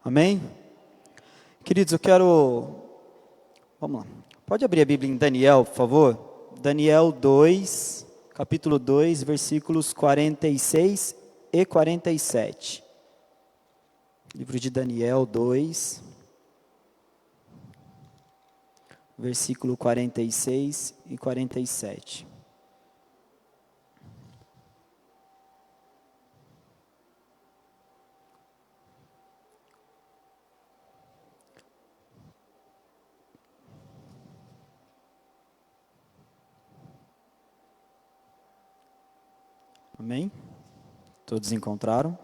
Amém? Queridos, eu quero... Vamos lá. Pode abrir a Bíblia em Daniel, por favor? Daniel 2, capítulo 2, versículos 46 e 47. Livro de Daniel 2, versículo 46 e 47. Amém? Todos encontraram?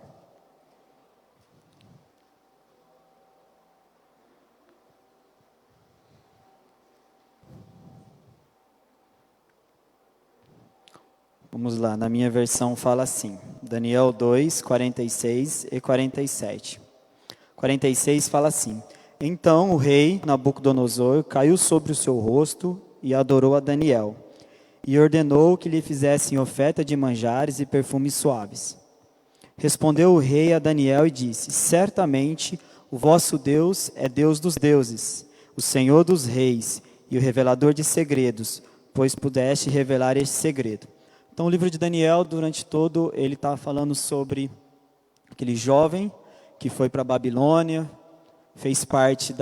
Vamos lá, na minha versão fala assim, Daniel 2, 46 e 47. 46 fala assim: Então o rei Nabucodonosor caiu sobre o seu rosto e adorou a Daniel, e ordenou que lhe fizessem oferta de manjares e perfumes suaves. Respondeu o rei a Daniel e disse: Certamente o vosso Deus é Deus dos deuses, o Senhor dos reis e o revelador de segredos, pois pudeste revelar este segredo. Então o livro de Daniel, durante todo, ele está falando sobre aquele jovem que foi para a Babilônia, fez parte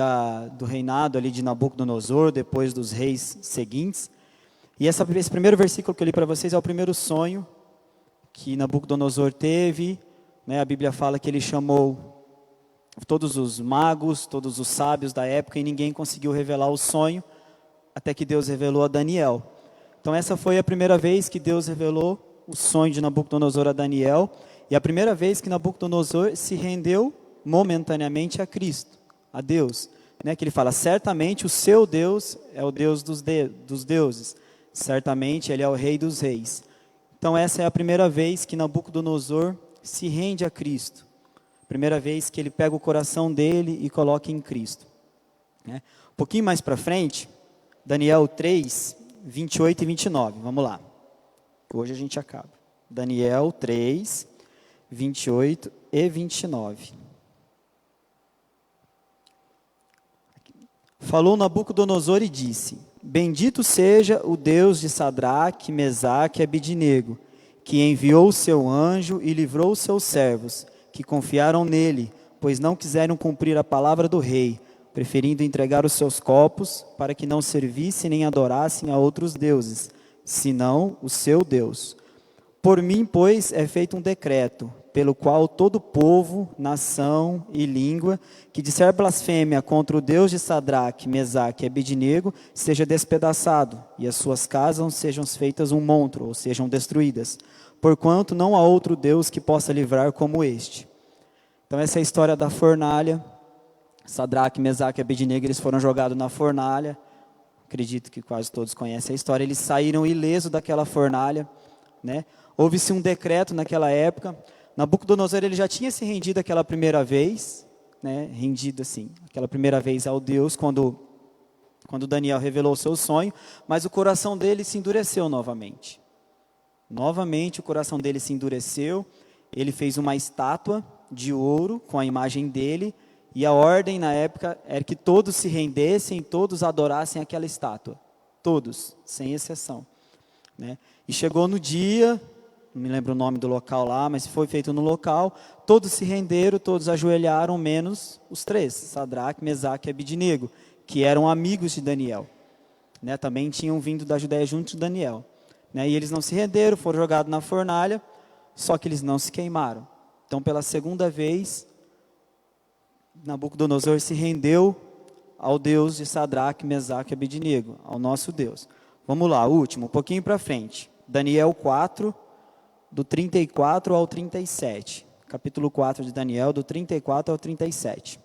do reinado ali de Nabucodonosor, depois dos reis seguintes. E esse primeiro versículo que eu li para vocês é o primeiro sonho que Nabucodonosor teve, né? A Bíblia fala que ele chamou todos os magos, todos os sábios da época, e ninguém conseguiu revelar o sonho, até que Deus revelou a Daniel. Então essa foi a primeira vez que Deus revelou o sonho de Nabucodonosor a Daniel, e a primeira vez que Nabucodonosor se rendeu momentaneamente a Cristo, a Deus, né? Que ele fala: certamente o seu Deus é o Deus dos deuses, certamente ele é o Rei dos reis. Então essa é a primeira vez que Nabucodonosor se rende a Cristo. Primeira vez que ele pega o coração dele e coloca em Cristo, né? Um pouquinho mais para frente, Daniel 3, 28 e 29. Vamos lá. Hoje a gente acaba. Daniel 3, 28 e 29. Falou Nabucodonosor e disse: Bendito seja o Deus de Sadraque, Mesaque e Abidnego, que enviou o seu anjo e livrou os seus servos, que confiaram nele, pois não quiseram cumprir a palavra do rei, preferindo entregar os seus corpos, para que não servissem nem adorassem a outros deuses, senão o seu Deus. Por mim, pois, é feito um decreto, pelo qual todo povo, nação e língua, que disser blasfêmia contra o Deus de Sadraque, Mesaque e Abidnego, seja despedaçado, e as suas casas sejam feitas um monstro, ou sejam destruídas, porquanto não há outro Deus que possa livrar como este. Então essa é a história da fornalha. Sadraque, Mesaque e Abidnego, eles foram jogados na fornalha. Acredito que quase todos conhecem a história. Eles saíram ilesos daquela fornalha, né? Houve-se um decreto naquela época. Nabucodonosor, ele já tinha se rendido aquela primeira vez, né? Rendido assim, aquela primeira vez ao Deus, quando Daniel revelou o seu sonho, mas o coração dele se endureceu novamente. Novamente o coração dele se endureceu. Ele fez uma estátua de ouro com a imagem dele, e a ordem na época era que todos se rendessem, todos adorassem aquela estátua. Todos, sem exceção, né? E chegou no dia, não me lembro o nome do local lá, mas foi feito no local, todos se renderam, todos ajoelharam, menos os três, Sadraque, Mesaque e Abidnego, que eram amigos de Daniel, né? Também tinham vindo da Judéia junto de Daniel, né? E eles não se renderam, foram jogados na fornalha, só que eles não se queimaram. Então, pela segunda vez, Nabucodonosor se rendeu ao Deus de Sadraque, Mesaque e Abidnego, ao nosso Deus. Vamos lá, último, um pouquinho para frente. Daniel 4, do 34 ao 37. Capítulo 4 de Daniel, do 34 ao 37.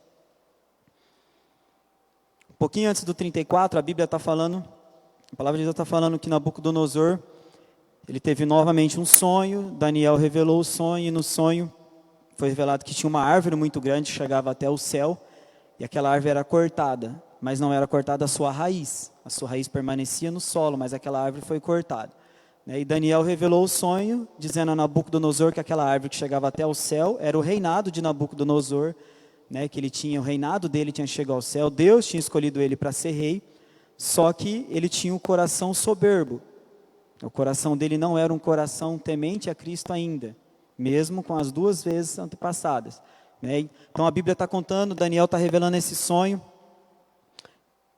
Um pouquinho antes do 34, a Bíblia está falando, a palavra de Deus está falando que Nabucodonosor, ele teve novamente um sonho. Daniel revelou o sonho, e no sonho foi revelado que tinha uma árvore muito grande que chegava até o céu, e aquela árvore era cortada, mas não era cortada a sua raiz permanecia no solo, mas aquela árvore foi cortada, né? E Daniel revelou o sonho, dizendo a Nabucodonosor que aquela árvore que chegava até o céu era o reinado de Nabucodonosor, né, que ele tinha, o reinado dele tinha chegado ao céu, Deus tinha escolhido ele para ser rei, só que ele tinha um coração soberbo. O coração dele não era um coração temente a Cristo ainda, mesmo com as 2 vezes antepassadas, né? Então a Bíblia está contando, Daniel está revelando esse sonho,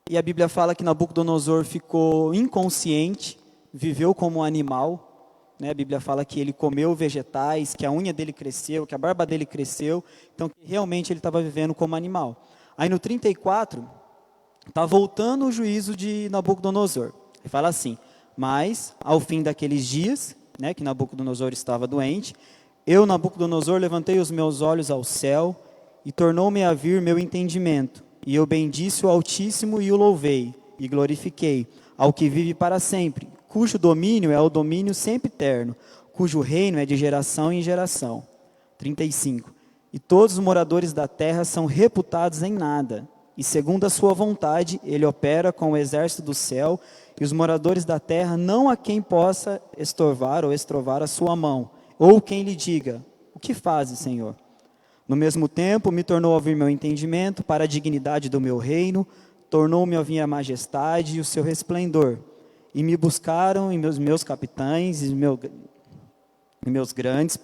e a Bíblia fala que Nabucodonosor ficou inconsciente, viveu como um animal, né? A Bíblia fala que ele comeu vegetais, que a unha dele cresceu, que a barba dele cresceu, então realmente ele estava vivendo como animal. Aí no 34, está voltando o juízo de Nabucodonosor. Ele fala assim: mas ao fim daqueles dias, né, que Nabucodonosor estava doente, eu, Nabucodonosor, levantei os meus olhos ao céu e tornou-me a vir meu entendimento. E eu bendisse o Altíssimo e o louvei e glorifiquei ao que vive para sempre, cujo domínio é o domínio sempre eterno, cujo reino é de geração em geração. 35. E todos os moradores da terra são reputados em nada, e segundo a sua vontade, ele opera com o exército do céu, e os moradores da terra não há quem possa estorvar ou estrovar a sua mão, ou quem lhe diga: o que fazes, Senhor? No mesmo tempo, me tornou a vir meu entendimento para a dignidade do meu reino, tornou-me a vir a majestade e o seu resplendor. E me buscaram em meus capitães e meus grandes,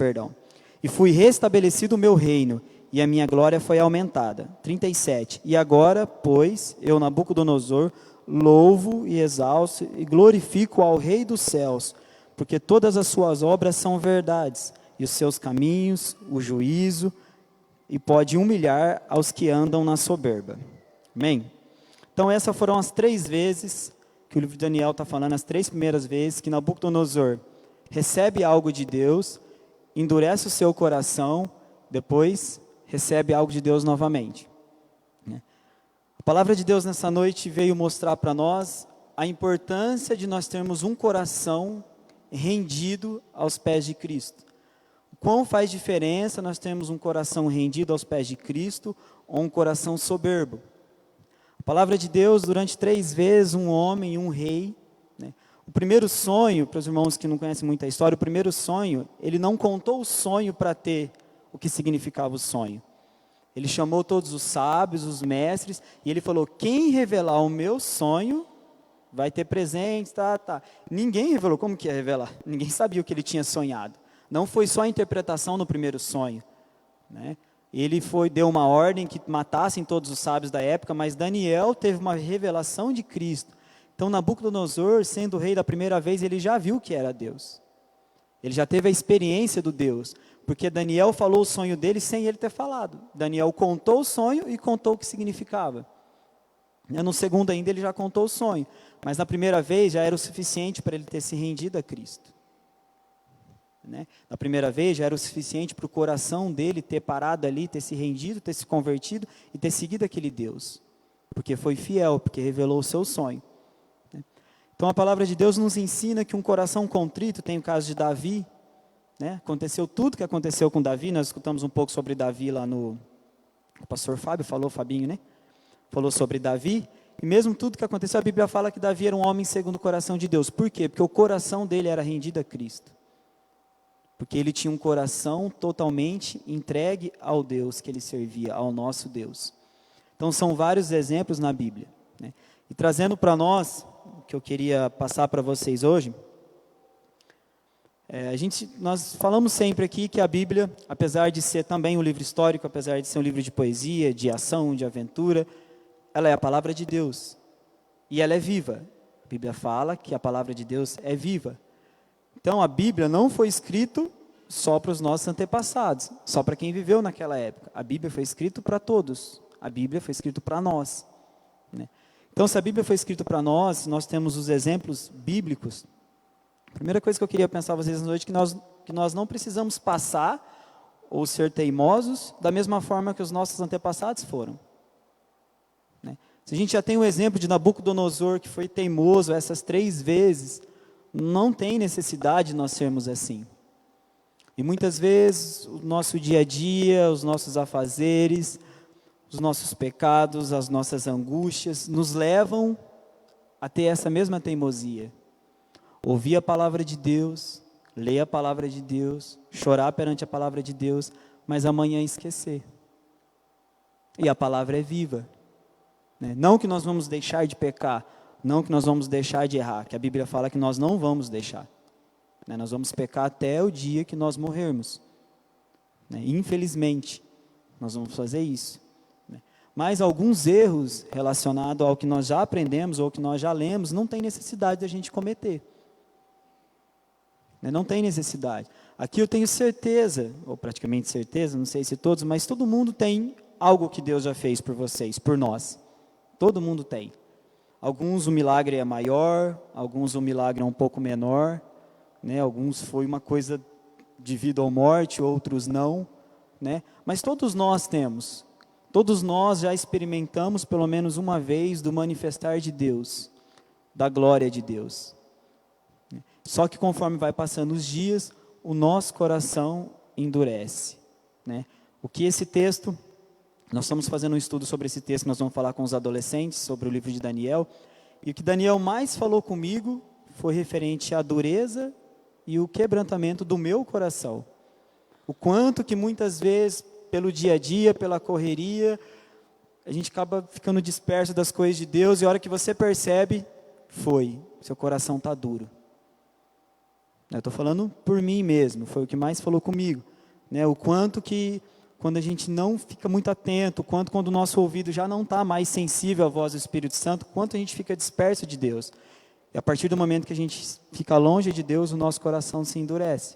e fui restabelecido o meu reino, e a minha glória foi aumentada. 37. E agora, pois, eu, Nabucodonosor, louvo e exalço e glorifico ao Rei dos céus, porque todas as suas obras são verdades, e os seus caminhos, o juízo, e pode humilhar aos que andam na soberba. Amém? Então essas foram as 3 vezes que o livro de Daniel está falando, as 3 primeiras vezes que Nabucodonosor recebe algo de Deus, endurece o seu coração, depois recebe algo de Deus novamente. A palavra de Deus nessa noite veio mostrar para nós a importância de nós termos um coração rendido aos pés de Cristo. O quão faz diferença nós termos um coração rendido aos pés de Cristo ou um coração soberbo. A palavra de Deus, durante 3 vezes, um homem e um rei, né? O primeiro sonho, para os irmãos que não conhecem muito a história, o primeiro sonho, ele não contou o sonho para ter o que significava o sonho. Ele chamou todos os sábios, os mestres, e ele falou: quem revelar o meu sonho vai ter presentes, tá. Ninguém revelou. Como que ia revelar? Ninguém sabia o que ele tinha sonhado. Não foi só a interpretação no primeiro sonho, né? Ele deu uma ordem que matassem todos os sábios da época, mas Daniel teve uma revelação de Cristo. Então Nabucodonosor, sendo rei da primeira vez, ele já viu que era Deus. Ele já teve a experiência do Deus, porque Daniel falou o sonho dele sem ele ter falado. Daniel contou o sonho e contou o que significava. No segundo ainda ele já contou o sonho, mas na primeira vez já era o suficiente para ele ter se rendido a Cristo. Na primeira vez já era o suficiente para o coração dele ter parado ali, ter se rendido, ter se convertido e ter seguido aquele Deus, porque foi fiel, porque revelou o seu sonho. Então a palavra de Deus nos ensina que um coração contrito, tem o caso de Davi, aconteceu tudo que aconteceu com Davi, nós escutamos um pouco sobre Davi lá o pastor Fábio falou, Fabinho, falou sobre Davi, e mesmo tudo que aconteceu, a Bíblia fala que Davi era um homem segundo o coração de Deus. Por quê? Porque o coração dele era rendido a Cristo. Porque ele tinha um coração totalmente entregue ao Deus que ele servia, ao nosso Deus. Então são vários exemplos na Bíblia. E trazendo para nós, o que eu queria passar para vocês hoje, nós falamos sempre aqui que a Bíblia, apesar de ser também um livro histórico, apesar de ser um livro de poesia, de ação, de aventura, ela é a palavra de Deus. E ela é viva. A Bíblia fala que a palavra de Deus é viva. Então a Bíblia não foi escrita só para os nossos antepassados, só para quem viveu naquela época. A Bíblia foi escrita para todos. A Bíblia foi escrita para nós. Então se a Bíblia foi escrita para nós, nós temos os exemplos bíblicos. A primeira coisa que eu queria pensar a vocês na noite é que nós não precisamos passar ou ser teimosos da mesma forma que os nossos antepassados foram. Se a gente já tem o exemplo de Nabucodonosor, que foi teimoso essas 3 vezes, não tem necessidade de nós sermos assim. E muitas vezes o nosso dia a dia, os nossos afazeres, os nossos pecados, as nossas angústias, nos levam a ter essa mesma teimosia. Ouvir a palavra de Deus, ler a palavra de Deus, chorar perante a palavra de Deus, mas amanhã esquecer. E a palavra é viva. Né? Não que nós vamos deixar de pecar, não que nós vamos deixar de errar, que a Bíblia fala que nós não vamos deixar. Né? Nós vamos pecar até o dia que nós morrermos. Né? Infelizmente, nós vamos fazer isso. Né? Mas alguns erros relacionados ao que nós já aprendemos ou que nós já lemos, não tem necessidade de a gente cometer. Né? Não tem necessidade. Aqui eu tenho certeza, ou praticamente certeza, não sei se todos, mas todo mundo tem algo que Deus já fez por vocês, por nós. Todo mundo tem. Alguns o milagre é maior, alguns o milagre é um pouco menor, né? Alguns foi uma coisa de vida ou morte, outros não, né? Mas todos nós temos, todos nós já experimentamos pelo menos uma vez do manifestar de Deus, da glória de Deus. Só que conforme vai passando os dias, o nosso coração endurece, né? O que esse texto, nós estamos fazendo um estudo sobre esse texto, nós vamos falar com os adolescentes sobre o livro de Daniel, e o que Daniel mais falou comigo foi referente à dureza e o quebrantamento do meu coração. O quanto que muitas vezes, pelo dia a dia, pela correria, a gente acaba ficando disperso das coisas de Deus, e a hora que você percebe, seu coração está duro. Eu estou falando por mim mesmo, foi o que mais falou comigo. Né? O quanto que, quando a gente não fica muito atento, quando o nosso ouvido já não está mais sensível à voz do Espírito Santo, quanto a gente fica disperso de Deus. E a partir do momento que a gente fica longe de Deus, o nosso coração se endurece.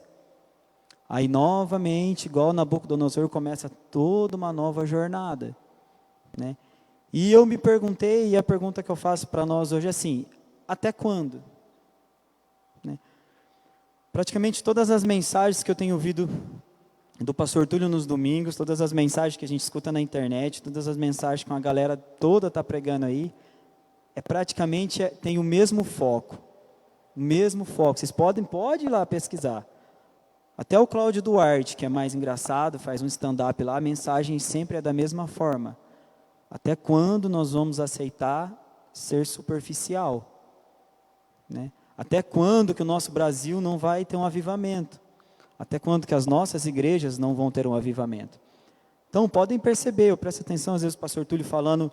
Aí novamente, igual Nabucodonosor, começa toda uma nova jornada. Né? E eu me perguntei, e a pergunta que eu faço para nós hoje é assim, até quando? Né? Praticamente todas as mensagens que eu tenho ouvido do pastor Túlio nos domingos, todas as mensagens que a gente escuta na internet, todas as mensagens que a galera toda está pregando aí, tem o mesmo foco. O mesmo foco. Vocês podem ir lá pesquisar. Até o Cláudio Duarte, que é mais engraçado, faz um stand-up lá, a mensagem sempre é da mesma forma. Até quando nós vamos aceitar ser superficial? Né? Até quando que o nosso Brasil não vai ter um avivamento? Até quando que as nossas igrejas não vão ter um avivamento? Então, podem perceber, eu presto atenção, às vezes o pastor Túlio falando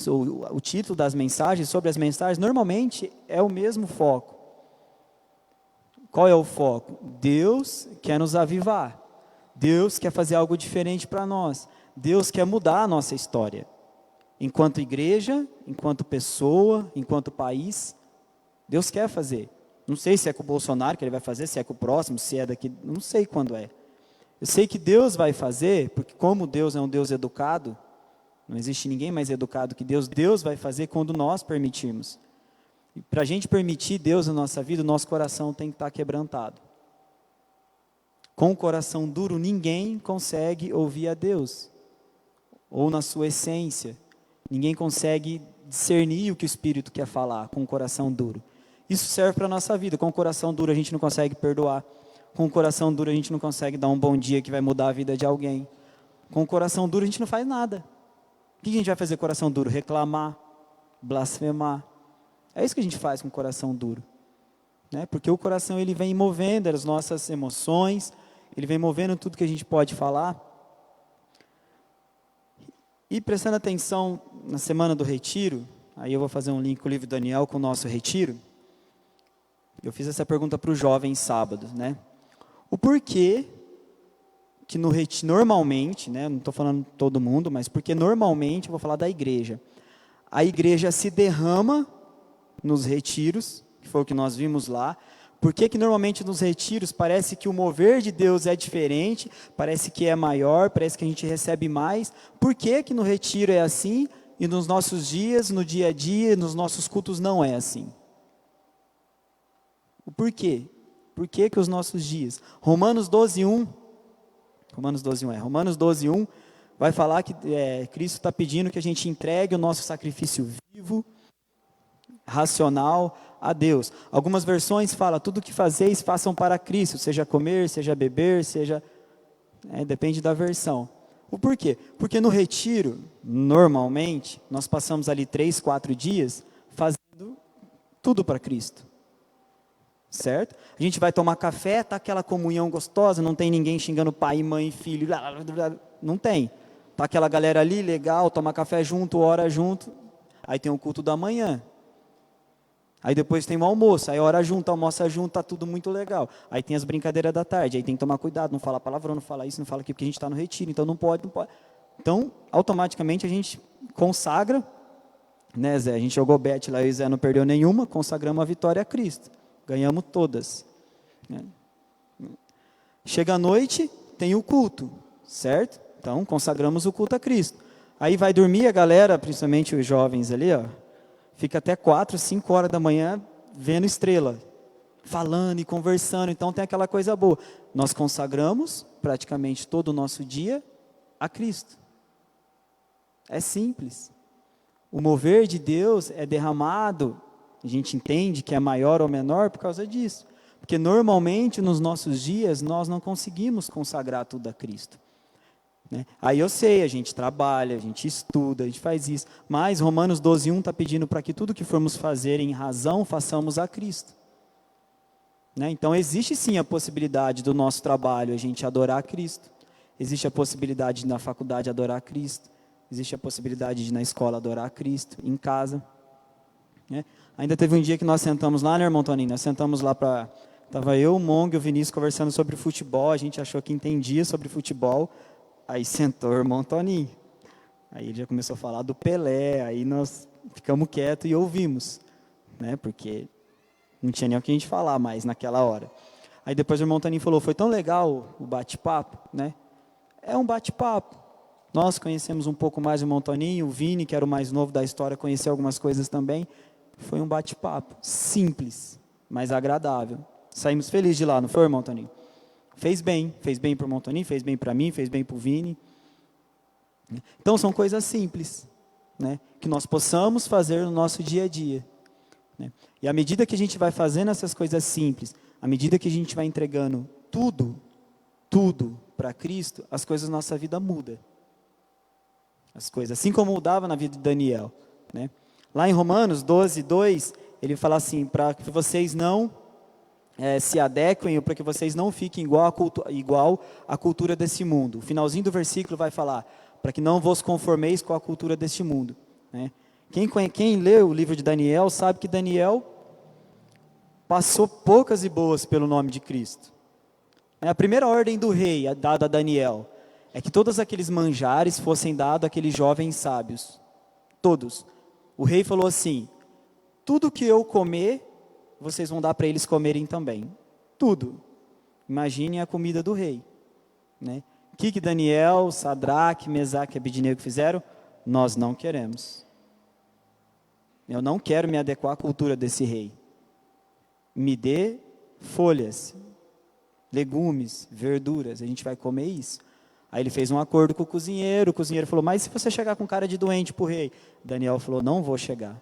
o título das mensagens, sobre as mensagens, normalmente é o mesmo foco. Qual é o foco? Deus quer nos avivar. Deus quer fazer algo diferente para nós. Deus quer mudar a nossa história. Enquanto igreja, enquanto pessoa, enquanto país, Deus quer fazer. Não sei se é com o Bolsonaro que ele vai fazer, se é com o próximo, se é daqui, não sei quando é. Eu sei que Deus vai fazer, porque como Deus é um Deus educado, não existe ninguém mais educado que Deus, Deus vai fazer quando nós permitirmos. E para a gente permitir Deus na nossa vida, o nosso coração tem que estar quebrantado. Com o coração duro, ninguém consegue ouvir a Deus, ou na sua essência. Ninguém consegue discernir o que o Espírito quer falar com o coração duro. Isso serve para a nossa vida. Com o coração duro a gente não consegue perdoar. Com o coração duro a gente não consegue dar um bom dia que vai mudar a vida de alguém. Com o coração duro a gente não faz nada. O que a gente vai fazer com o coração duro? Reclamar, blasfemar. É isso que a gente faz com o coração duro. Né? Porque o coração ele vem movendo as nossas emoções, ele vem movendo tudo que a gente pode falar. E prestando atenção na semana do retiro, aí eu vou fazer um link com o livro de Daniel com o nosso retiro. Eu fiz essa pergunta para os jovens sábados, né? O porquê que no retiro, normalmente, né, não estou falando todo mundo, mas porque normalmente, eu vou falar da igreja. A igreja se derrama nos retiros, que foi o que nós vimos lá. Por que normalmente nos retiros parece que o mover de Deus é diferente, parece que é maior, parece que a gente recebe mais? Por que no retiro é assim e nos nossos dias, no dia a dia, nos nossos cultos não é assim? O porquê? Por que os nossos dias? Romanos 12:1 vai falar que Cristo está pedindo que a gente entregue o nosso sacrifício vivo, racional a Deus. Algumas versões falam, tudo o que fazeis, façam para Cristo, seja comer, seja beber, depende da versão. O porquê? Porque no retiro, normalmente, nós passamos ali 3, 4 dias fazendo tudo para Cristo. Certo? A gente vai tomar café, tá aquela comunhão gostosa, não tem ninguém xingando pai, mãe, filho, não tem. Tá aquela galera ali, legal, toma café junto, ora junto. Aí tem o culto da manhã. Aí depois tem o almoço, aí ora junto, almoça junto, tá tudo muito legal. Aí tem as brincadeiras da tarde, aí tem que tomar cuidado, não fala palavrão, não fala isso, não fala aquilo, porque a gente está no retiro, então não pode, não pode. Então, automaticamente a gente consagra, né, Zé? A gente jogou bet lá e o Zé não perdeu nenhuma, consagramos a vitória a Cristo. Ganhamos todas. Né? Chega a noite, tem o culto, certo? Então, consagramos o culto a Cristo. Aí vai dormir a galera, principalmente os jovens ali, ó, fica até 4, 5 horas da manhã vendo estrela, falando e conversando, então tem aquela coisa boa. Nós consagramos praticamente todo o nosso dia a Cristo. É simples. O mover de Deus é derramado, a gente entende que é maior ou menor por causa disso. Porque normalmente nos nossos dias nós não conseguimos consagrar tudo a Cristo. Né? Aí eu sei, a gente trabalha, a gente estuda, a gente faz isso. Mas Romanos 12:1 está pedindo para que tudo que formos fazer em razão, façamos a Cristo. Né? Então existe sim a possibilidade do nosso trabalho a gente adorar a Cristo. Existe a possibilidade de na faculdade adorar a Cristo. Existe a possibilidade de na escola adorar a Cristo, em casa. Né? Ainda teve um dia que nós sentamos lá, né, irmão Toninho? Nós sentamos lá para... Estava eu, o Mong e o Vinícius conversando sobre futebol, a gente achou que entendia sobre futebol. Aí sentou o irmão Toninho. Aí ele já começou a falar do Pelé, aí nós ficamos quietos e ouvimos, né? Porque não tinha nem o que a gente falar mais naquela hora. Aí depois o irmão Toninho falou, foi tão legal o bate-papo, né? É um bate-papo. Nós conhecemos um pouco mais o irmão Toninho, o Vini, que era o mais novo da história, conheceu algumas coisas também. Foi um bate-papo simples, mas agradável. Saímos felizes de lá, não foi, irmão Toninho? Fez bem para o irmão Toninho, fez bem para mim, fez bem para o Vini. Então são coisas simples, né, que nós possamos fazer no nosso dia a dia. Né? E à medida que a gente vai fazendo essas coisas simples, à medida que a gente vai entregando tudo para Cristo, as coisas na nossa vida mudam. As coisas, assim como mudava na vida de Daniel. Né? Lá em Romanos 12:2, ele fala assim, para que vocês não... se adequem, para que vocês não fiquem igual à cultura desse mundo. O finalzinho do versículo vai falar, para que não vos conformeis com a cultura deste mundo. Né? Quem lê o livro de Daniel, sabe que Daniel passou poucas e boas pelo nome de Cristo. A primeira ordem do rei, dada a Daniel, é que todos aqueles manjares fossem dados àqueles jovens sábios. Todos. O rei falou assim, tudo que eu comer, vocês vão dar para eles comerem também. Tudo. Imaginem a comida do rei. Né? O que Daniel, Sadraque, Mesaque e Abednego fizeram? Nós não queremos. Eu não quero me adequar à cultura desse rei. Me dê folhas, legumes, verduras, a gente vai comer isso. Aí ele fez um acordo com o cozinheiro falou, mas se você chegar com cara de doente para o rei? Daniel falou, não vou chegar.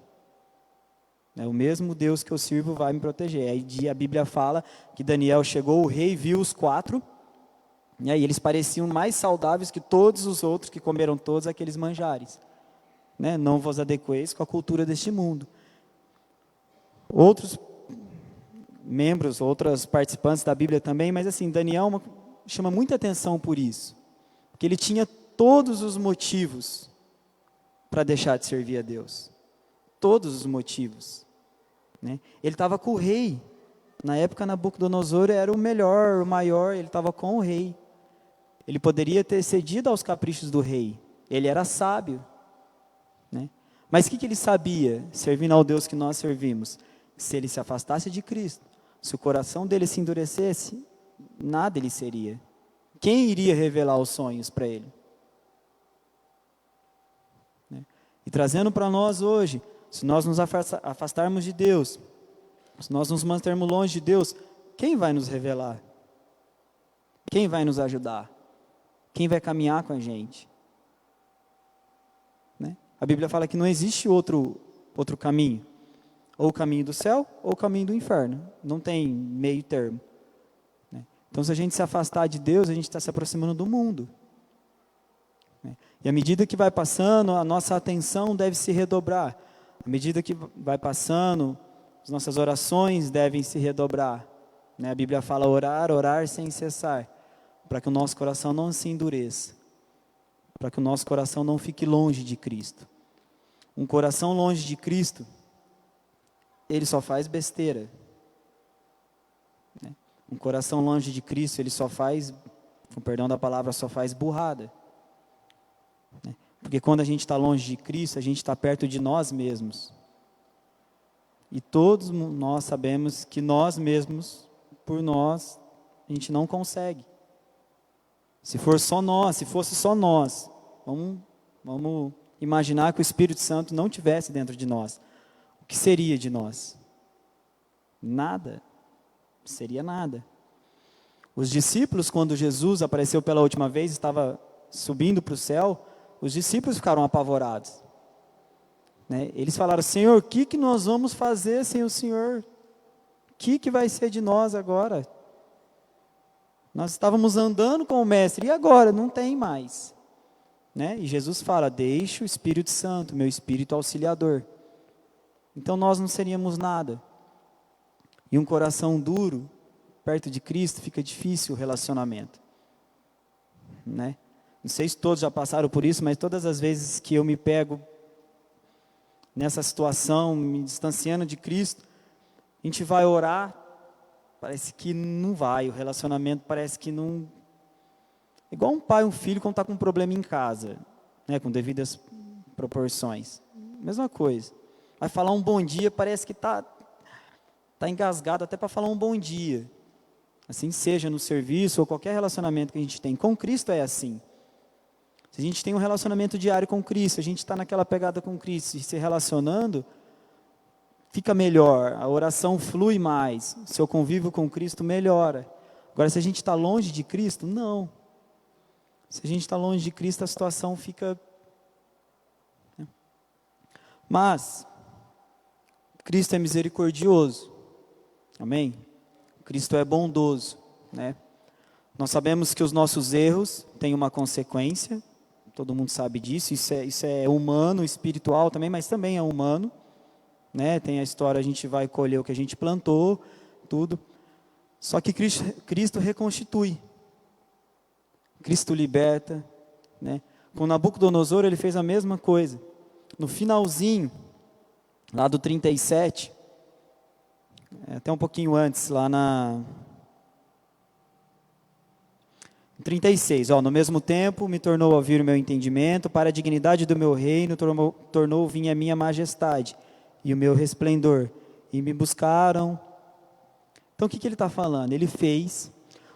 O mesmo Deus que eu sirvo vai me proteger. Aí a Bíblia fala que Daniel chegou, o rei viu os 4, e aí eles pareciam mais saudáveis que todos os outros que comeram todos aqueles manjares. Né? Não vos adequeis com a cultura deste mundo. Outros membros, outros participantes da Bíblia também, mas assim, Daniel chama muita atenção por isso. Porque ele tinha todos os motivos para deixar de servir a Deus. Todos os motivos. Né? Ele estava com o rei. Na época, Nabucodonosor era o melhor, o maior, ele estava com o rei. Ele poderia ter cedido aos caprichos do rei. Ele era sábio. Né? Mas o que ele sabia, servindo ao Deus que nós servimos? Se ele se afastasse de Cristo, se o coração dele se endurecesse, nada ele seria. Quem iria revelar os sonhos para ele? Né? E trazendo para nós hoje, se nós nos afastarmos de Deus, se nós nos mantermos longe de Deus, quem vai nos revelar? Quem vai nos ajudar? Quem vai caminhar com a gente? Né? A Bíblia fala que não existe outro caminho. Ou o caminho do céu, ou o caminho do inferno. Não tem meio termo. Né? Então, se a gente se afastar de Deus, a gente está se aproximando do mundo. Né? E à medida que vai passando, a nossa atenção deve se redobrar. À medida que vai passando, as nossas orações devem se redobrar. Né? A Bíblia fala orar sem cessar, para que o nosso coração não se endureça. para que o nosso coração não fique longe de Cristo. Um coração longe de Cristo, ele só faz besteira. Um coração longe de Cristo, ele só faz, com perdão da palavra, só faz burrada. Porque quando a gente está longe de Cristo, a gente está perto de nós mesmos. E todos nós sabemos que nós mesmos, por nós, a gente não consegue. Se fosse só nós, vamos imaginar que o Espírito Santo não tivesse dentro de nós. O que seria de nós? Nada. Seria nada. Os discípulos, quando Jesus apareceu pela última vez, estava subindo para o céu, os discípulos ficaram apavorados. Eles falaram: Senhor, o que nós vamos fazer sem o Senhor? O que vai ser de nós agora? Nós estávamos andando com o Mestre, e agora? Não tem mais. E Jesus fala: deixe o Espírito Santo, meu Espírito Auxiliador. Então nós não seríamos nada. E um coração duro, perto de Cristo, fica difícil o relacionamento. Não sei se todos já passaram por isso, mas todas as vezes que eu me pego nessa situação, me distanciando de Cristo, a gente vai orar, parece que não vai, o relacionamento parece que não... Igual um pai e um filho quando está com um problema em casa, com devidas proporções. Mesma coisa. Vai falar um bom dia, parece que está engasgado até para falar um bom dia. Assim seja no serviço ou qualquer relacionamento que a gente tem. Com Cristo é assim. Se a gente tem um relacionamento diário com Cristo, a gente está naquela pegada com Cristo, e se relacionando, fica melhor, a oração flui mais, seu convívio com Cristo melhora. Agora, se a gente está longe de Cristo, não. Se a gente está longe de Cristo, a situação fica... Mas, Cristo é misericordioso, amém? Cristo é bondoso, Nós sabemos que os nossos erros têm uma consequência, todo mundo sabe disso, isso é humano, espiritual também, mas também é humano, Tem a história, a gente vai colher o que a gente plantou, tudo. Só que Cristo reconstitui, Cristo liberta, Com Nabucodonosor ele fez a mesma coisa. No finalzinho, lá do 37, até um pouquinho antes, lá na 36, no mesmo tempo me tornou a vir o meu entendimento, para a dignidade do meu reino tornou vir a minha majestade e o meu resplendor, e me buscaram. Então o que ele está falando? Ele fez,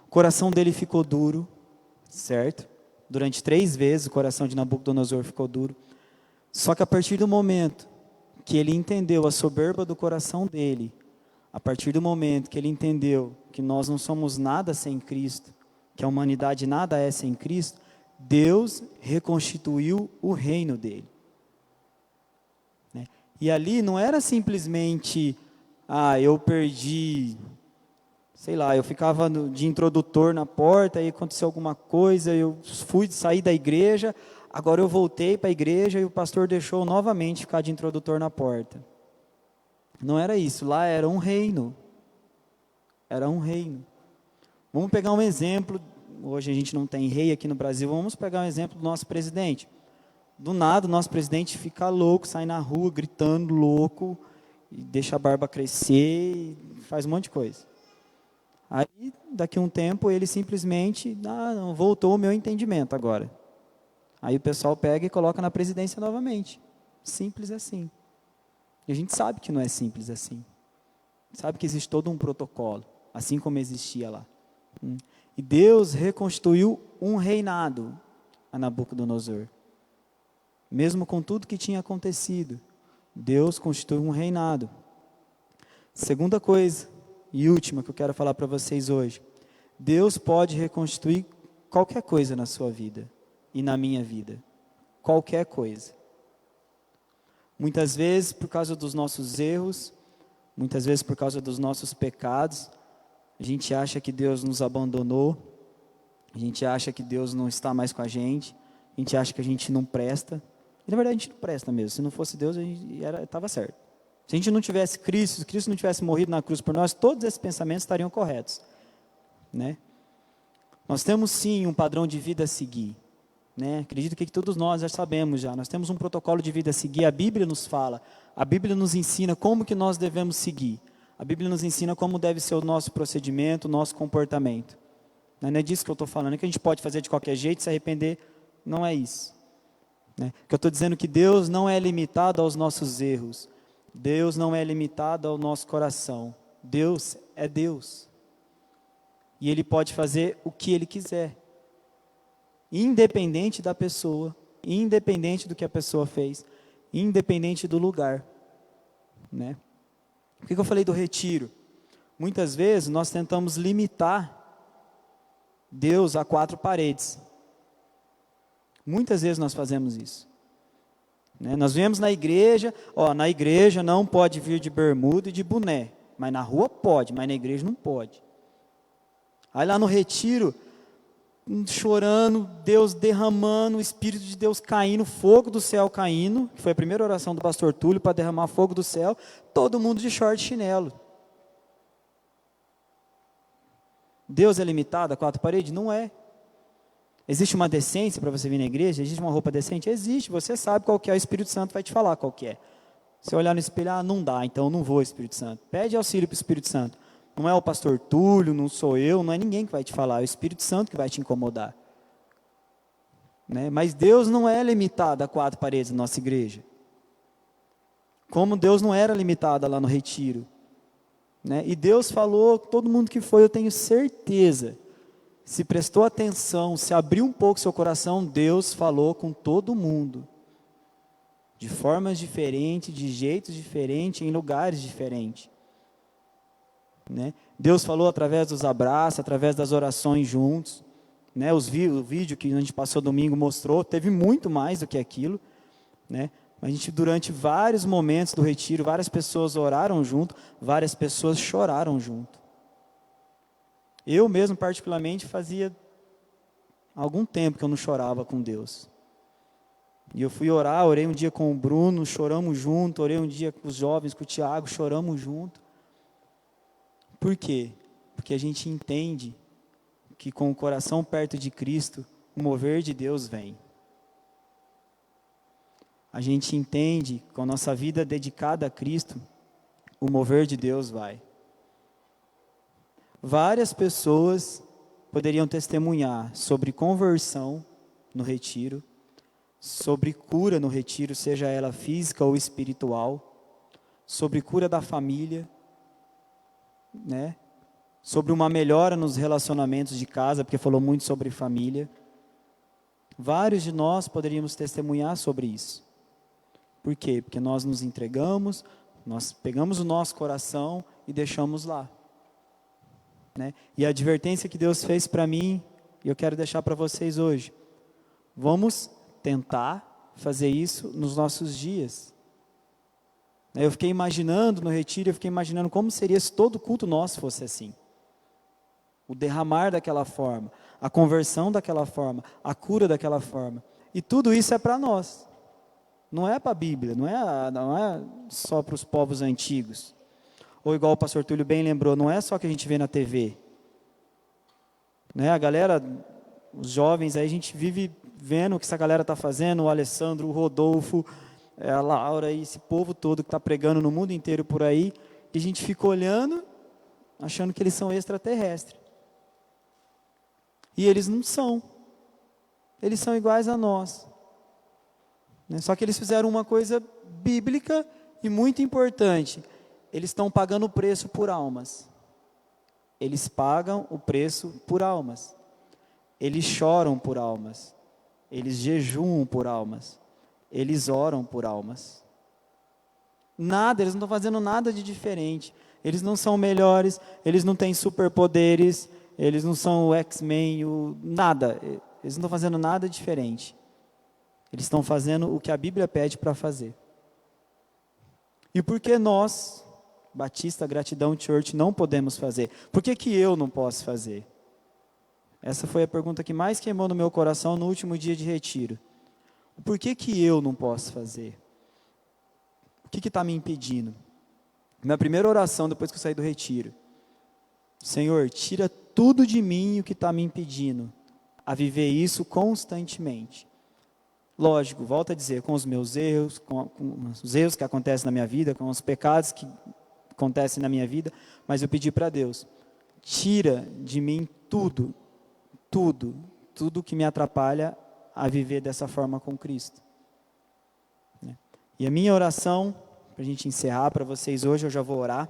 o coração dele ficou duro, certo? Durante 3 vezes o coração de Nabucodonosor ficou duro, só que a partir do momento que ele entendeu a soberba do coração dele, a partir do momento que ele entendeu que nós não somos nada sem Cristo, que a humanidade nada é sem Cristo, Deus reconstituiu o reino dele. E ali não era simplesmente, eu perdi, sei lá, eu ficava de introdutor na porta, aí aconteceu alguma coisa, eu saí da igreja, agora eu voltei para a igreja e o pastor deixou novamente ficar de introdutor na porta. Não era isso, lá era um reino. Era um reino. Vamos pegar um exemplo, hoje a gente não tem rei aqui no Brasil, vamos pegar um exemplo do nosso presidente. Do nada o nosso presidente fica louco, sai na rua gritando louco, e deixa a barba crescer, e faz um monte de coisa. Aí, daqui a um tempo, ele simplesmente, não, voltou o meu entendimento agora. Aí o pessoal pega e coloca na presidência novamente. Simples assim. E a gente sabe que não é simples assim. Sabe que existe todo um protocolo, assim como existia lá. E Deus reconstruiu um reinado a Nabucodonosor. Mesmo com tudo que tinha acontecido, Deus constituiu um reinado. Segunda coisa, e última que eu quero falar para vocês hoje. Deus pode reconstruir qualquer coisa na sua vida e na minha vida. Qualquer coisa. Muitas vezes por causa dos nossos erros, muitas vezes por causa dos nossos pecados, a gente acha que Deus nos abandonou, a gente acha que Deus não está mais com a gente acha que a gente não presta. E na verdade a gente não presta mesmo, se não fosse Deus estava certo. Se a gente não tivesse Cristo, se Cristo não tivesse morrido na cruz por nós, todos esses pensamentos estariam corretos. Nós temos sim um padrão de vida a seguir. né? Acredito que todos nós já sabemos já. Nós temos um protocolo de vida a seguir. A Bíblia nos fala. A Bíblia nos ensina como que nós devemos seguir. A Bíblia nos ensina como deve ser o nosso procedimento, o nosso comportamento. Não é disso que eu estou falando. É que a gente pode fazer de qualquer jeito, se arrepender. Não é isso. Né? Que eu estou dizendo que Deus não é limitado aos nossos erros. Deus não é limitado ao nosso coração. Deus é Deus. E Ele pode fazer o que Ele quiser. Independente da pessoa. Independente do que a pessoa fez. Independente do lugar. Né? Por que eu falei do retiro? Muitas vezes nós tentamos limitar Deus a 4 paredes. Muitas vezes nós fazemos isso. Né? Nós viemos na igreja não pode vir de bermuda e de boné. Mas na rua pode, mas na igreja não pode. Aí lá no retiro, chorando, Deus derramando, o Espírito de Deus caindo, fogo do céu caindo, que foi a primeira oração do pastor Túlio para derramar fogo do céu, todo mundo de short e chinelo. Deus é limitado a 4 paredes? Não é. Existe uma decência para você vir na igreja? Existe uma roupa decente? Existe, você sabe qual que é, o Espírito Santo vai te falar qual que é. Se olhar no espelho, não dá, então não vou, Espírito Santo. Pede auxílio para o Espírito Santo. Não é o pastor Túlio, não sou eu, não é ninguém que vai te falar, é o Espírito Santo que vai te incomodar. Né? Mas Deus não é limitado a 4 paredes na nossa igreja. Como Deus não era limitado lá no retiro. Né? E Deus falou, todo mundo que foi, eu tenho certeza, se prestou atenção, se abriu um pouco seu coração, Deus falou com todo mundo. De formas diferentes, de jeitos diferentes, em lugares diferentes. Né? Deus falou através dos abraços, através das orações juntos. Né? O vídeo que a gente passou domingo mostrou, teve muito mais do que aquilo. Né? A gente, durante vários momentos do retiro, várias pessoas oraram junto, várias pessoas choraram junto. Eu mesmo, particularmente, fazia algum tempo que eu não chorava com Deus. E eu fui orar, orei um dia com o Bruno, choramos junto, orei um dia com os jovens, com o Tiago, choramos junto. Por quê? Porque a gente entende que com o coração perto de Cristo, o mover de Deus vem. A gente entende que com a nossa vida dedicada a Cristo, o mover de Deus vai. Várias pessoas poderiam testemunhar sobre conversão no retiro, sobre cura no retiro, seja ela física ou espiritual, sobre cura da família, né? Sobre uma melhora nos relacionamentos de casa, porque falou muito sobre família. Vários de nós poderíamos testemunhar sobre isso. Por quê? Porque nós nos entregamos, nós pegamos o nosso coração e deixamos lá. Né? E a advertência que Deus fez para mim, e eu quero deixar para vocês hoje. Vamos tentar fazer isso nos nossos dias. Eu fiquei imaginando no retiro, eu fiquei imaginando como seria se todo culto nosso fosse assim. O derramar daquela forma, a conversão daquela forma, a cura daquela forma. E tudo isso é para nós. Não é para a Bíblia, não é só para os povos antigos. Ou igual o pastor Túlio bem lembrou, não é só que a gente vê na TV. Né? A galera, os jovens, aí a gente vive vendo o que essa galera está fazendo, o Alessandro, o Rodolfo, a Laura e esse povo todo que está pregando no mundo inteiro por aí, e a gente fica olhando, achando que eles são extraterrestres. E eles não são. Eles são iguais a nós. Né? Só que eles fizeram uma coisa bíblica e muito importante. Eles estão pagando o preço por almas. Eles pagam o preço por almas. Eles choram por almas. Eles jejuam por almas. Eles oram por almas. Nada, eles não estão fazendo nada de diferente. Eles não são melhores, eles não têm superpoderes, eles não são o X-Men, nada. Eles não estão fazendo nada diferente. Eles estão fazendo o que a Bíblia pede para fazer. E por que nós, Batista Gratidão Church, não podemos fazer? Por que que eu não posso fazer? Essa foi a pergunta que mais queimou no meu coração no último dia de retiro. Por que que eu não posso fazer? O que está me impedindo? Minha primeira oração depois que eu saí do retiro. Senhor, tira tudo de mim o que está me impedindo a viver isso constantemente. Lógico, volto a dizer, com os meus erros, com os erros que acontecem na minha vida, com os pecados que acontecem na minha vida, mas eu pedi para Deus, tira de mim tudo que me atrapalha a viver dessa forma com Cristo. E a minha oração, para a gente encerrar para vocês hoje, eu já vou orar,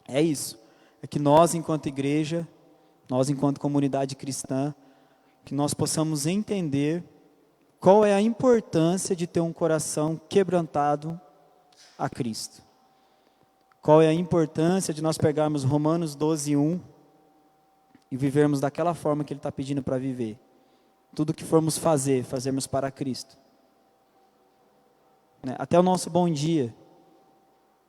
é isso, é que nós enquanto igreja, nós enquanto comunidade cristã, que nós possamos entender qual é a importância de ter um coração quebrantado a Cristo. Qual é a importância de nós pegarmos Romanos 12:1 e vivermos daquela forma que Ele está pedindo para viver. Tudo que formos fazer, fazermos para Cristo. Até o nosso bom dia.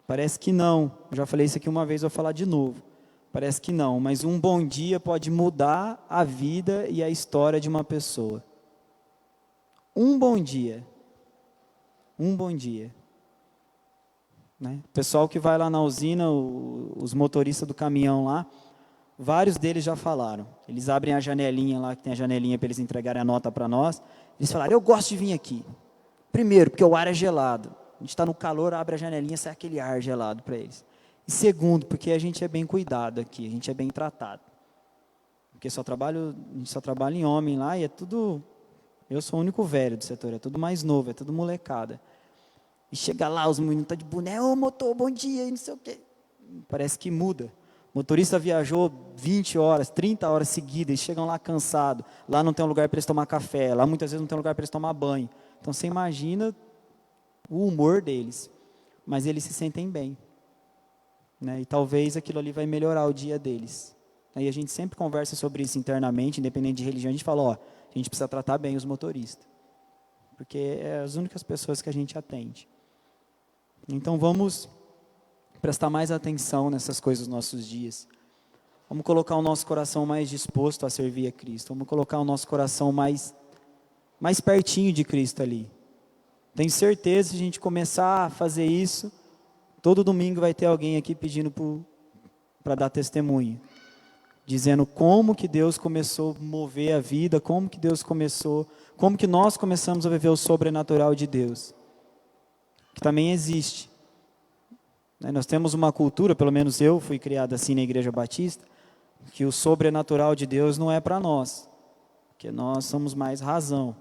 Parece que não. Eu já falei isso aqui uma vez, vou falar de novo. Parece que não, mas um bom dia pode mudar a vida e a história de uma pessoa. Um bom dia. Um bom dia. O pessoal que vai lá na usina, os motoristas do caminhão lá, vários deles já falaram. Eles abrem a janelinha lá, que tem a janelinha para eles entregarem a nota para nós. Eles falaram, eu gosto de vir aqui. Primeiro, porque o ar é gelado. A gente está no calor, abre a janelinha, sai aquele ar gelado para eles. E segundo, porque a gente é bem cuidado aqui, a gente é bem tratado. Porque a gente só trabalha em homem lá e é tudo... Eu sou o único velho do setor, é tudo mais novo, é tudo molecada. E chega lá, os meninos estão de boné, ô motor, bom dia, e não sei o quê. Parece que muda. O motorista viajou 20 horas, 30 horas seguidas, eles chegam lá cansados. Lá não tem um lugar para eles tomar café, lá muitas vezes não tem um lugar para eles tomar banho. Então você imagina o humor deles. Mas eles se sentem bem. E talvez aquilo ali vai melhorar o dia deles. Aí a gente sempre conversa sobre isso internamente, independente de religião, a gente fala, a gente precisa tratar bem os motoristas. Porque é as únicas pessoas que a gente atende. Então vamos prestar mais atenção nessas coisas nos nossos dias. Vamos colocar o nosso coração mais disposto a servir a Cristo. Vamos colocar o nosso coração mais pertinho de Cristo ali. Tenho certeza, se a gente começar a fazer isso, todo domingo vai ter alguém aqui pedindo para dar testemunho. Dizendo como que Deus começou a mover a vida, como que nós começamos a viver o sobrenatural de Deus. Que também existe. Nós temos uma cultura, pelo menos eu fui criado assim na Igreja Batista, que o sobrenatural de Deus não é para nós, porque nós somos mais razão.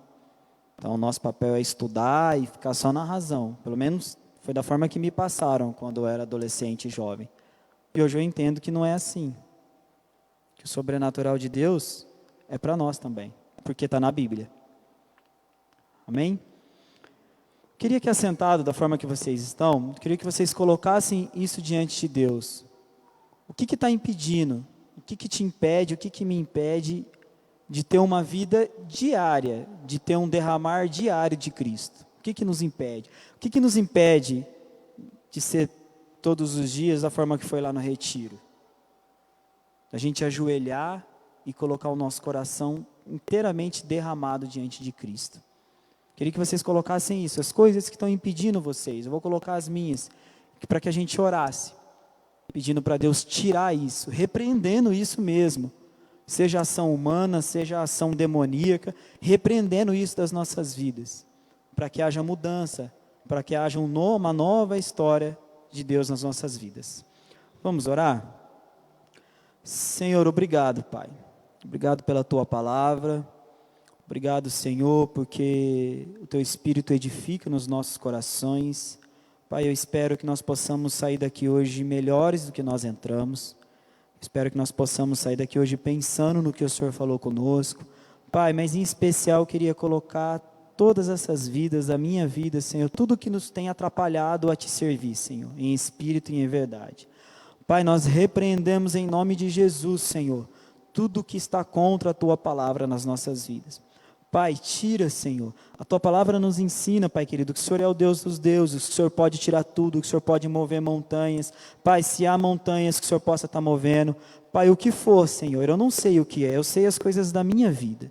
Então o nosso papel é estudar e ficar só na razão. Pelo menos foi da forma que me passaram quando eu era adolescente e jovem. E hoje eu entendo que não é assim. Que o sobrenatural de Deus é para nós também, porque está na Bíblia. Amém? Queria que assentado da forma que vocês estão, queria que vocês colocassem isso diante de Deus. O que está impedindo? O que te impede? O que me impede de ter uma vida diária, de ter um derramar diário de Cristo? O que nos impede? O que nos impede de ser todos os dias da forma que foi lá no retiro? A gente ajoelhar e colocar o nosso coração inteiramente derramado diante de Cristo. Queria que vocês colocassem isso, as coisas que estão impedindo vocês. Eu vou colocar as minhas, para que a gente orasse, pedindo para Deus tirar isso, repreendendo isso mesmo. Seja ação humana, seja ação demoníaca, repreendendo isso das nossas vidas. Para que haja mudança, para que haja uma nova história de Deus nas nossas vidas. Vamos orar? Senhor, obrigado, Pai. Obrigado pela Tua palavra. Obrigado, Senhor, porque o Teu Espírito edifica nos nossos corações. Pai, eu espero que nós possamos sair daqui hoje melhores do que nós entramos. Espero que nós possamos sair daqui hoje pensando no que o Senhor falou conosco. Pai, mas em especial eu queria colocar todas essas vidas, a minha vida, Senhor, tudo que nos tem atrapalhado a Te servir, Senhor, em espírito e em verdade. Pai, nós repreendemos em nome de Jesus, Senhor, tudo que está contra a Tua palavra nas nossas vidas. Pai, tira, Senhor. A Tua palavra nos ensina, Pai querido, que o Senhor é o Deus dos deuses, que o Senhor pode tirar tudo, que o Senhor pode mover montanhas. Pai, se há montanhas que o Senhor possa estar movendo. Pai, o que for, Senhor, eu não sei o que é, eu sei as coisas da minha vida.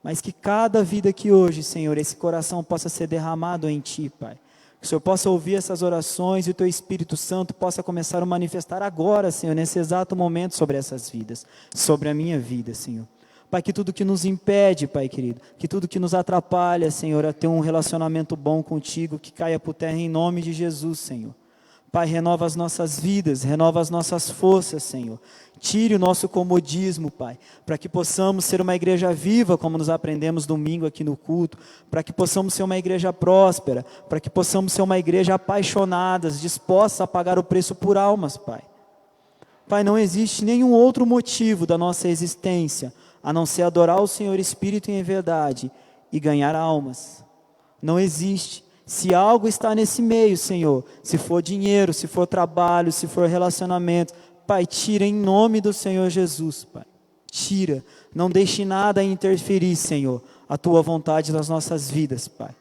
Mas que cada vida aqui hoje, Senhor, esse coração possa ser derramado em Ti, Pai. Que o Senhor possa ouvir essas orações e o Teu Espírito Santo possa começar a manifestar agora, Senhor, nesse exato momento sobre essas vidas, sobre a minha vida, Senhor. Pai, que tudo que nos impede, Pai querido, que tudo que nos atrapalha, Senhor, a ter um relacionamento bom contigo, que caia por terra em nome de Jesus, Senhor. Pai, renova as nossas vidas, renova as nossas forças, Senhor. Tire o nosso comodismo, Pai, para que possamos ser uma igreja viva, como nos aprendemos domingo aqui no culto, para que possamos ser uma igreja próspera, para que possamos ser uma igreja apaixonada, disposta a pagar o preço por almas, Pai. Pai, não existe nenhum outro motivo da nossa existência, a não ser adorar o Senhor Espírito em verdade e ganhar almas. Não existe. Se algo está nesse meio, Senhor, se for dinheiro, se for trabalho, se for relacionamento, Pai, tira em nome do Senhor Jesus, Pai. Tira, não deixe nada interferir, Senhor, a Tua vontade nas nossas vidas, Pai.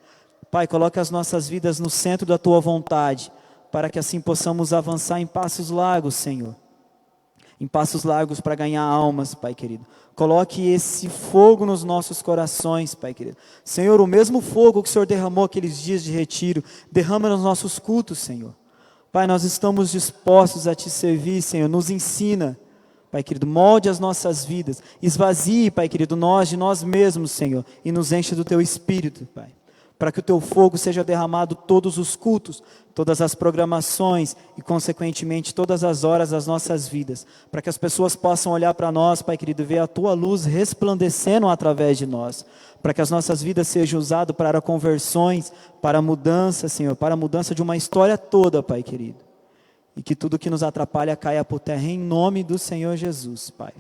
Pai, coloque as nossas vidas no centro da Tua vontade, para que assim possamos avançar em passos largos, Senhor. Em passos largos para ganhar almas, Pai querido. Coloque esse fogo nos nossos corações, Pai querido. Senhor, o mesmo fogo que o Senhor derramou aqueles dias de retiro, derrama nos nossos cultos, Senhor. Pai, nós estamos dispostos a Te servir, Senhor. Nos ensina, Pai querido, molde as nossas vidas. Esvazie, Pai querido, nós de nós mesmos, Senhor, e nos enche do Teu Espírito, Pai. Para que o Teu fogo seja derramado todos os cultos, todas as programações e, consequentemente, todas as horas das nossas vidas. Para que as pessoas possam olhar para nós, Pai querido, ver a Tua luz resplandecendo através de nós. Para que as nossas vidas sejam usadas para conversões, para mudança, Senhor, para a mudança de uma história toda, Pai querido. E que tudo que nos atrapalha caia por terra em nome do Senhor Jesus, Pai.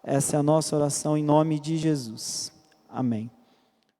Essa é a nossa oração em nome de Jesus. Amém.